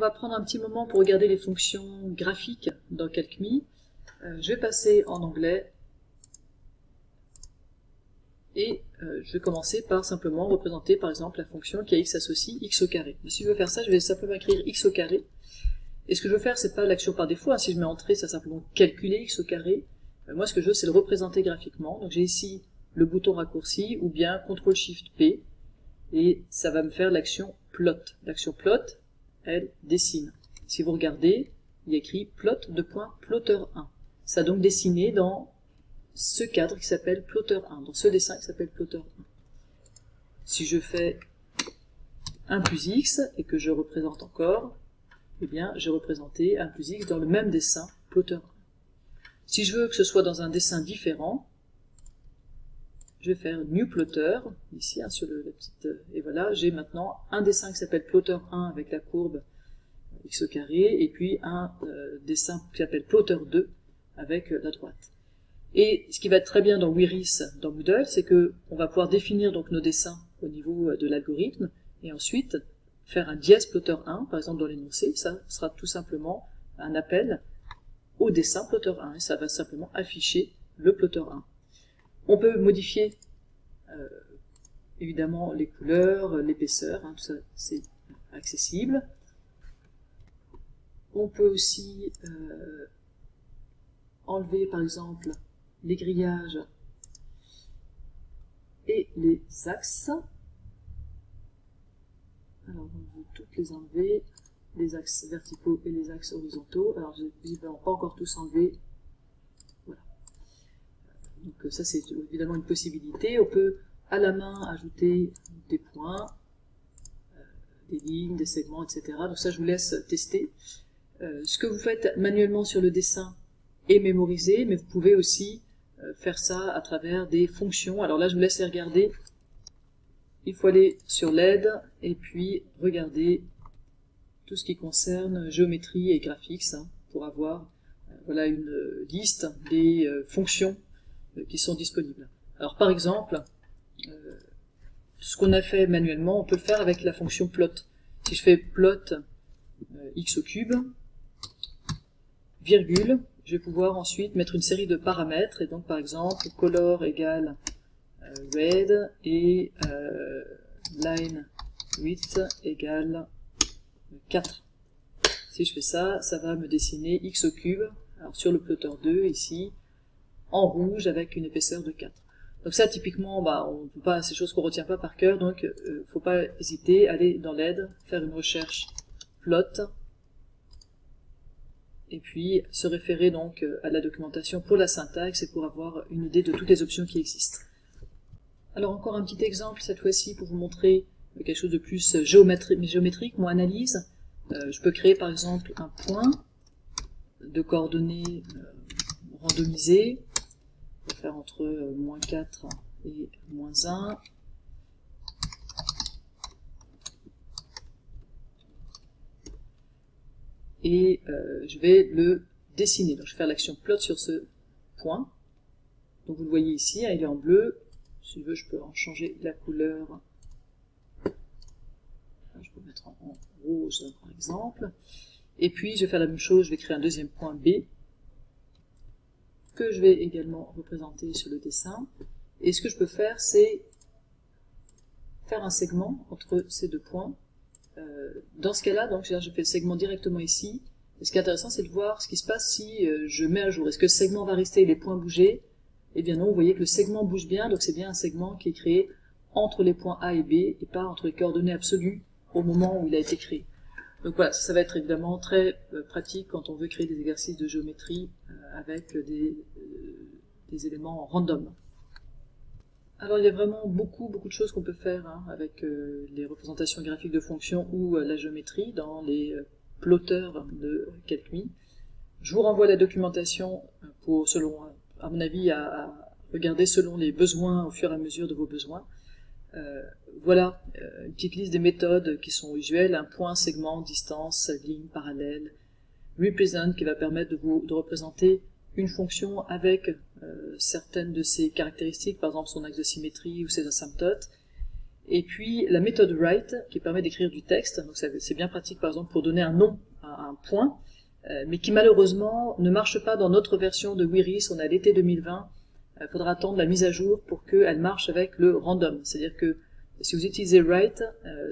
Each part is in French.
va prendre un petit moment pour regarder les fonctions graphiques dans CalcMe. Je vais passer en anglais et je vais commencer par simplement représenter par exemple la fonction qui a x associe x au carré. Mais si je veux faire ça, je vais simplement écrire x au carré. Et ce que je veux faire, c'est pas l'action par défaut, hein. Si je mets entrée, ça va simplement calculer x au carré. Moi, ce que je veux, c'est le représenter graphiquement. Donc j'ai ici le bouton raccourci ou bien CTRL-SHIFT-P et ça va me faire l'action plot. L'action plot, elle dessine. Si vous regardez, il y a écrit plot de point plotter1. Ça a donc dessiné dans ce cadre qui s'appelle plotter1, dans ce dessin qui s'appelle plotter1. Si je fais 1 plus x et que je représente encore, eh bien j'ai représenté 1 plus x dans le même dessin plotter1. Si je veux que ce soit dans un dessin différent, je vais faire New Plotter, ici, hein, sur la petite... et voilà, j'ai maintenant un dessin qui s'appelle Plotter1 avec la courbe x au carré, et puis un dessin qui s'appelle Plotter2 avec la droite. Et ce qui va être très bien dans Wiris, dans Moodle, c'est que on va pouvoir définir donc nos dessins au niveau de l'algorithme, et ensuite faire un dièse Plotter1, par exemple dans l'énoncé, ça sera tout simplement un appel au dessin Plotter1, et ça va simplement afficher le Plotter1. On peut modifier évidemment les couleurs, l'épaisseur, hein, tout ça c'est accessible. On peut aussi enlever par exemple les grillages et les axes. Alors on veut toutes les enlever, les axes verticaux et les axes horizontaux. Alors je n'ai visiblement pas encore tous enlevés. Voilà. Donc ça c'est évidemment une possibilité. On peut à la main ajouter des points, des lignes, des segments, etc. Donc ça je vous laisse tester. Ce que vous faites manuellement sur le dessin est mémorisé, mais vous pouvez aussi faire ça à travers des fonctions. Alors là je vous laisse les regarder. Il faut aller sur l'aide et puis regarder tout ce qui concerne géométrie et graphics, hein, pour avoir voilà une liste des fonctions qui sont disponibles. Alors par exemple, ce qu'on a fait manuellement, on peut le faire avec la fonction plot. Si je fais plot x au cube, virgule, je vais pouvoir ensuite mettre une série de paramètres, et donc par exemple color égale red et line width égale 4. Si je fais ça, ça va me dessiner x au cube, alors sur le plotter 2 ici, en rouge avec une épaisseur de 4. Donc ça typiquement, on peut pas, ces choses qu'on retient pas par cœur, donc faut pas hésiter, aller dans l'aide, faire une recherche plot, et puis se référer donc à la documentation pour la syntaxe et pour avoir une idée de toutes les options qui existent. Alors encore un petit exemple cette fois-ci pour vous montrer quelque chose de plus géométrique, mon analyse. Je peux créer par exemple un point de coordonnées randomisées. On va faire entre moins 4 et moins 1. Et je vais le dessiner. Donc je vais faire l'action plot sur ce point. Donc vous le voyez ici, hein, il est en bleu. Si je veux, je peux en changer la couleur. Je peux mettre en rose par exemple. Et puis je vais faire la même chose, je vais créer un deuxième point B que je vais également représenter sur le dessin. Et ce que je peux faire, c'est faire un segment entre ces deux points. Dans ce cas-là, donc je fais le segment directement ici. Et ce qui est intéressant, c'est de voir ce qui se passe si je mets à jour. Est-ce que le segment va rester et les points bouger? Eh bien non, vous voyez que le segment bouge bien, donc c'est bien un segment qui est créé entre les points A et B, et pas entre les coordonnées absolues au moment où il a été créé. Donc voilà, ça va être évidemment très pratique quand on veut créer des exercices de géométrie avec des éléments random. Alors il y a vraiment beaucoup de choses qu'on peut faire avec les représentations graphiques de fonctions ou la géométrie dans les plotters de CalcMe. Je vous renvoie à la documentation pour, selon, à mon avis, à regarder selon les besoins au fur et à mesure de vos besoins. Voilà une petite liste des méthodes qui sont usuelles, un point, segment, distance, ligne, parallèle, represent qui va permettre de représenter une fonction avec certaines de ses caractéristiques, par exemple son axe de symétrie ou ses asymptotes, Et puis la méthode write qui permet d'écrire du texte, donc c'est bien pratique par exemple pour donner un nom à un point, mais qui malheureusement ne marche pas dans notre version de Wiris. On est à l'été 2020, il faudra attendre la mise à jour pour qu'elle marche avec le random. C'est-à-dire que si vous utilisez write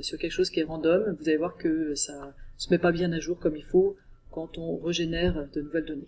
sur quelque chose qui est random, vous allez voir que ça se met pas bien à jour comme il faut quand on régénère de nouvelles données.